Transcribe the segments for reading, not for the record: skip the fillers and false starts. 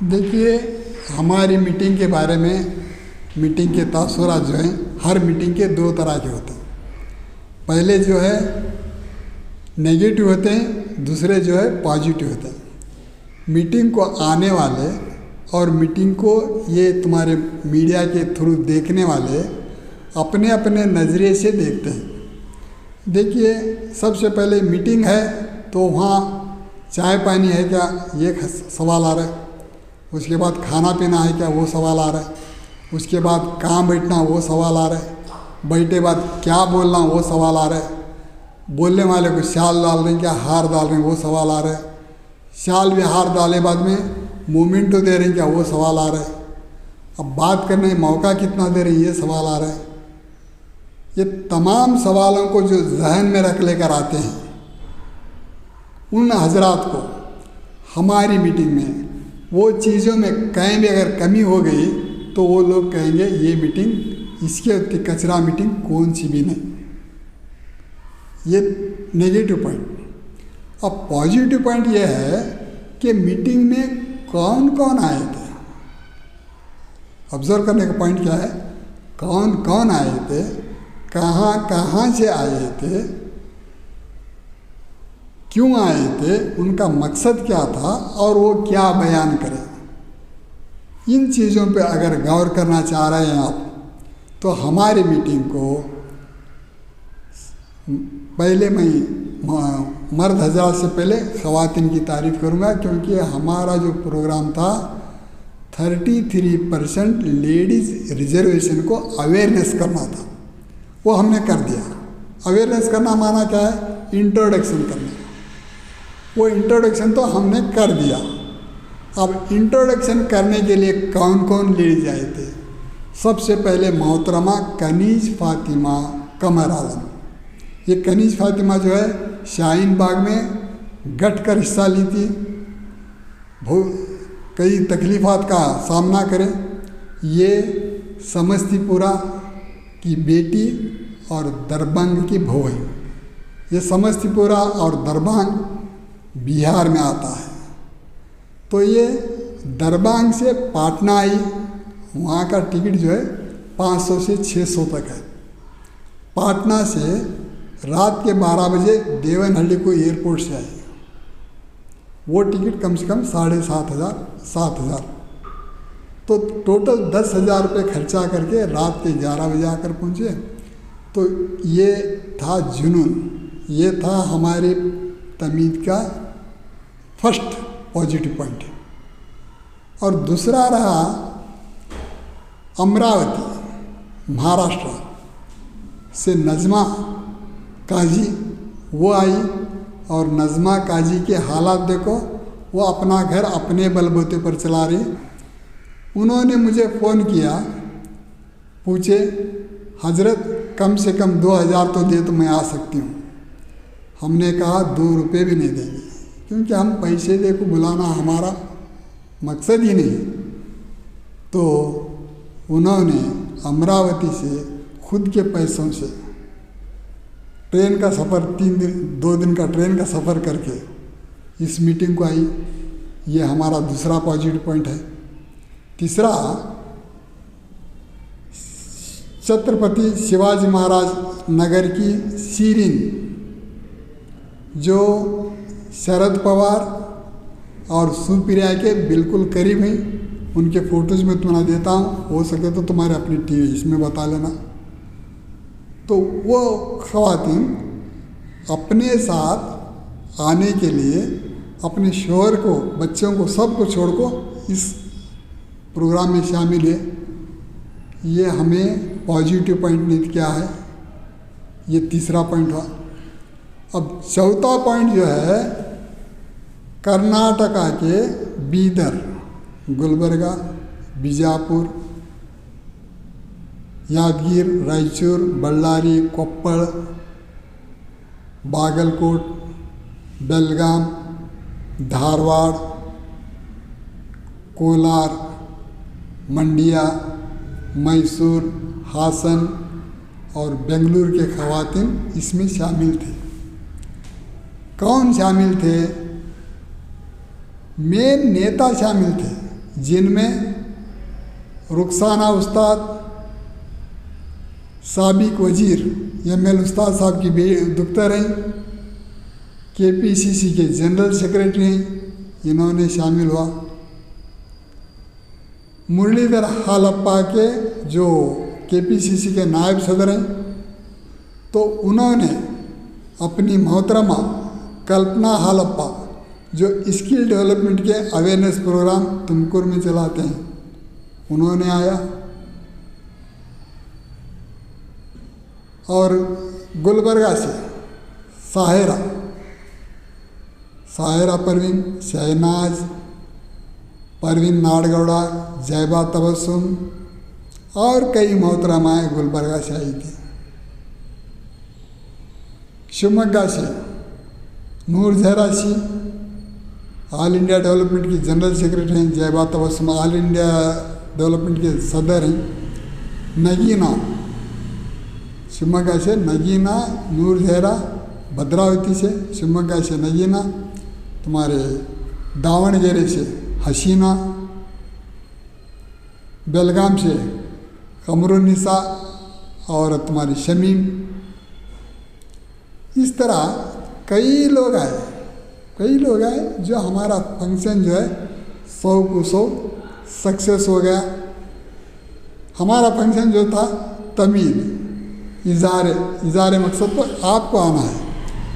देखिए, हमारी मीटिंग के बारे में, मीटिंग के तासुरात जो हैं, हर मीटिंग के दो तरह के होते हैं। पहले जो है नेगेटिव होते हैं, दूसरे जो है पॉजिटिव होते हैं। मीटिंग को आने वाले और मीटिंग को ये तुम्हारे मीडिया के थ्रू देखने वाले अपने अपने नज़रिए से देखते हैं। देखिए, सबसे पहले मीटिंग है तो वहाँ चाय पानी है क्या, ये सवाल आ रहा है। उसके बाद खाना पीना है क्या, वो सवाल आ रहा है। उसके बाद कहाँ बैठना, वो सवाल आ रहा है। बैठे बाद क्या बोलना, वो सवाल आ रहा है। बोलने वाले को शाल डाल रहे हैं क्या, हार डाल रहे हैं, वो सवाल आ रहा है। शाल भी हार डाले बाद में मूवमेंट तो दे रहे हैं क्या, वो सवाल आ रहा है। अब बात करने का मौका कितना दे रहे हैं, ये सवाल आ रहा है। ये तमाम सवालों को जो जहन में रख लेकर आते हैं, उन हजरात को हमारी मीटिंग में वो चीज़ों में कहीं भी अगर कमी हो गई तो वो लोग कहेंगे ये मीटिंग, इसके उत्ते कचरा मीटिंग कौन सी भी नहीं। ये नेगेटिव पॉइंट। अब पॉजिटिव पॉइंट ये है कि मीटिंग में कौन कौन आए थे। ऑब्जर्व करने का पॉइंट क्या है, कौन कौन आए थे, कहाँ कहाँ से आए थे, क्यों आए थे, उनका मकसद क्या था और वो क्या बयान करें। इन चीज़ों पे अगर गौर करना चाह रहे हैं आप, तो हमारी मीटिंग को पहले मैं मर्द हजरात से पहले ख़वातीन की तारीफ़ करूँगा, क्योंकि हमारा जो प्रोग्राम था 33% लेडीज़ रिजर्वेशन को अवेयरनेस करना था, वो हमने कर दिया। अवेयरनेस करना माना क्या है, इंट्रोडक्शन करना। वो इंट्रोडक्शन तो हमने कर दिया। अब इंट्रोडक्शन करने के लिए कौन कौन लेडीज आए थे। सबसे पहले मोहतरमा कनीज फातिमा कमर आलम। ये कनीज फातिमा जो है शाहीन बाग में गट कर हिस्सा ली थी, कई तकलीफ़ात का सामना करें। ये समस्तीपुरा की बेटी और दरभंग की बहू है। ये समस्तीपुरा और दरभंग बिहार में आता है। तो ये दरभंग से पाटना आई, वहाँ का टिकट जो है 500 से 600 तक है। पाटना से रात के 12 बजे देवनहल्ली को एयरपोर्ट से आई। वो टिकट कम से कम 7,500 तो टोटल 10,000 रुपये खर्चा करके रात के 11 बजे आकर पहुँचे। तो ये था जुनून, ये था हमारे तमीद का फर्स्ट पॉजिटिव पॉइंट। और दूसरा रहा अमरावती महाराष्ट्र से नज़मा काजी, वो आई। और नज़मा काजी के हालात देखो, वो अपना घर अपने बलबूते पर चला रही। उन्होंने मुझे फ़ोन किया, पूछे हजरत कम से कम 2,000 तो दे तो मैं आ सकती हूँ। हमने कहा 2 रुपये भी नहीं देंगे, क्योंकि हम पैसे दे को बुलाना हमारा मकसद ही नहीं। तो उन्होंने अमरावती से खुद के पैसों से ट्रेन का सफ़र 2 दिन का ट्रेन का सफ़र करके इस मीटिंग को आई। ये हमारा दूसरा पॉजिटिव पॉइंट है। तीसरा, छत्रपति शिवाजी महाराज नगर की सीरीन, जो शरद पवार और सुप्रिया के बिल्कुल करीब हैं। उनके फ़ोटोज़ में तुम्हें देता हूँ, हो सके तो तुम्हारे अपनी टीवी इसमें बता लेना। तो वो ख़वातीन अपने साथ आने के लिए अपने शोहर को, बच्चों को, सबको छोड़ को इस प्रोग्राम में शामिल है। ये हमें पॉजिटिव पॉइंट नहीं क्या है। ये तीसरा पॉइंट हुआ। अब चौथा पॉइंट जो है, कर्नाटका के बीदर, गुलबर्गा, बीजापुर, यादगीर, रायचूर, बल्लारी, कोप्पड़, बागलकोट, बेलगाम, धारवाड़, कोलार, मंडिया, मैसूर, हासन और बेंगलुरु के ख़वातीन इसमें शामिल थे। कौन शामिल थे? मेन नेता शामिल थे। जिनमें रुखसाना उस्ताद, साबिक वजीर ML उस्ताद साहब की दुख्तर हैं, KPCC के जनरल सेक्रेटरी हैं, इन्होंने शामिल हुआ। मुरलीधर हालप्पा के जो KPCC के नायब सदर हैं, तो उन्होंने अपनी मोहतरमा कल्पना हालप्पा जो स्किल डेवलपमेंट के अवेयरनेस प्रोग्राम तुमकुर में चलाते हैं, उन्होंने आया। और गुलबर्गा से साहिरा परवीन, शहनाज परवीन नाडगौड़ा, जैबा तबस्सुम और कई मोहतरमाएँ गुलबर्गा से आई थी। शिवमोगा से नूर जहराशी ऑल इंडिया डेवलपमेंट की जनरल सेक्रेटरी हैं, जैबा तबस्सुम ऑल इंडिया डेवलपमेंट के सदर हैं। नगीना शिवमोगा से नगीना, नूर जहरा भद्रावती से, शिवमोगा से नगीना, तुम्हारे दावणगेरे से हसीना, बेलगाम से कमरुन्निसा और तुम्हारी शमीम। इस तरह कई लोग आए जो हमारा फंक्शन जो है 100% सक्सेस हो गया। हमारा फंक्शन जो था तमीद इज़ारे मकसद पर आपको आना है।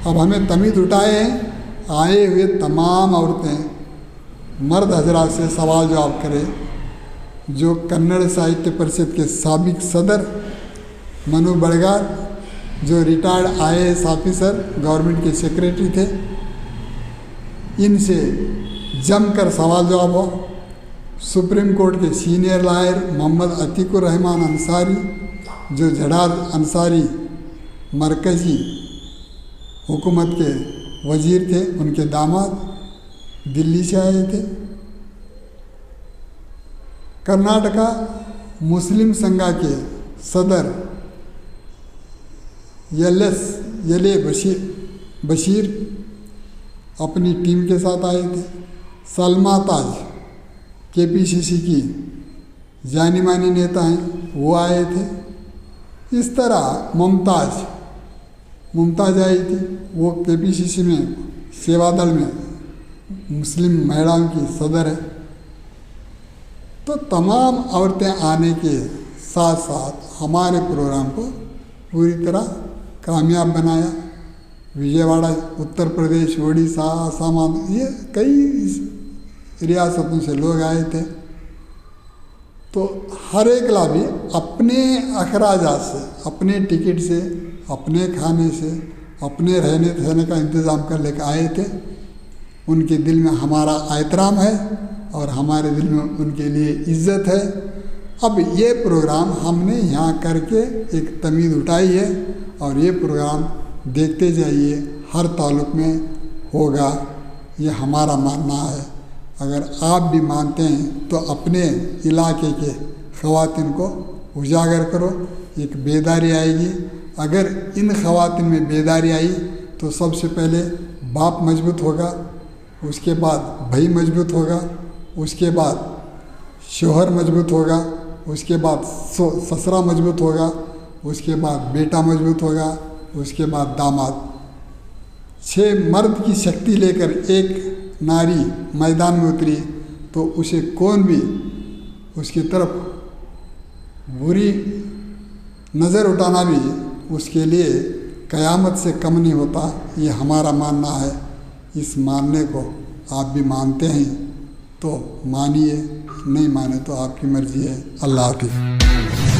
अब हमें तमीद उठाए हैं, आए हुए तमाम औरतें मर्द हजरात से सवाल जवाब करें। जो कन्नड़ साहित्य परिषद के साबिक सदर मनु बड़गार, जो रिटायर्ड IAS ऑफिसर गवर्नमेंट के सेक्रेटरी थे, इनसे जमकर सवाल जवाब हुआ। सुप्रीम कोर्ट के सीनियर लॉयर मोहम्मद अतीकुर रहमान अंसारी, जो जडाद अंसारी मरकज़ी हुकूमत के वजीर थे, उनके दामाद दिल्ली से आए थे। कर्नाटका मुस्लिम संघ के सदर यले बशीर अपनी टीम के साथ आए थे। सलमा ताज KPCC की जानी मानी नेता हैं, वो आए थे। इस तरह मुमताज़ आई थी, वो KPCC में सेवा दल में मुस्लिम महिलाओं की सदर है। तो तमाम औरतें आने के साथ साथ हमारे प्रोग्राम को पूरी तरह कामयाब बनाया। विजयवाड़ा, उत्तर प्रदेश, उड़ीसा, असम, ये कई रियासतों से लोग आए थे। तो हर एक लाभी अपने अखराजात से, अपने टिकट से, अपने खाने से, अपने रहने सहने का इंतज़ाम कर लेकर आए थे। उनके दिल में हमारा एहतराम है और हमारे दिल में उनके लिए इज़्ज़त है। अब ये प्रोग्राम हमने यहाँ करके एक तमीज़ उठाई है और ये प्रोग्राम देखते जाइए, हर ताल्लुक़ में होगा, ये हमारा मानना है। अगर आप भी मानते हैं तो अपने इलाके के ख़वातीन को उजागर करो, एक बेदारी आएगी। अगर इन ख़वातीन में बेदारी आई तो सबसे पहले बाप मजबूत होगा, उसके बाद भाई मजबूत होगा, उसके बाद शोहर मजबूत होगा, उसके बाद ससुरा मजबूत होगा, उसके बाद बेटा मजबूत होगा, उसके बाद दामाद। 6 मर्द की शक्ति लेकर एक नारी मैदान में उतरी तो उसे कौन भी उसकी तरफ बुरी नज़र उठाना भी उसके लिए क़यामत से कम नहीं होता। ये हमारा मानना है। इस मानने को आप भी मानते हैं तो मानिए, नहीं माने तो आपकी मर्ज़ी है। अल्लाह हाफ़िज़।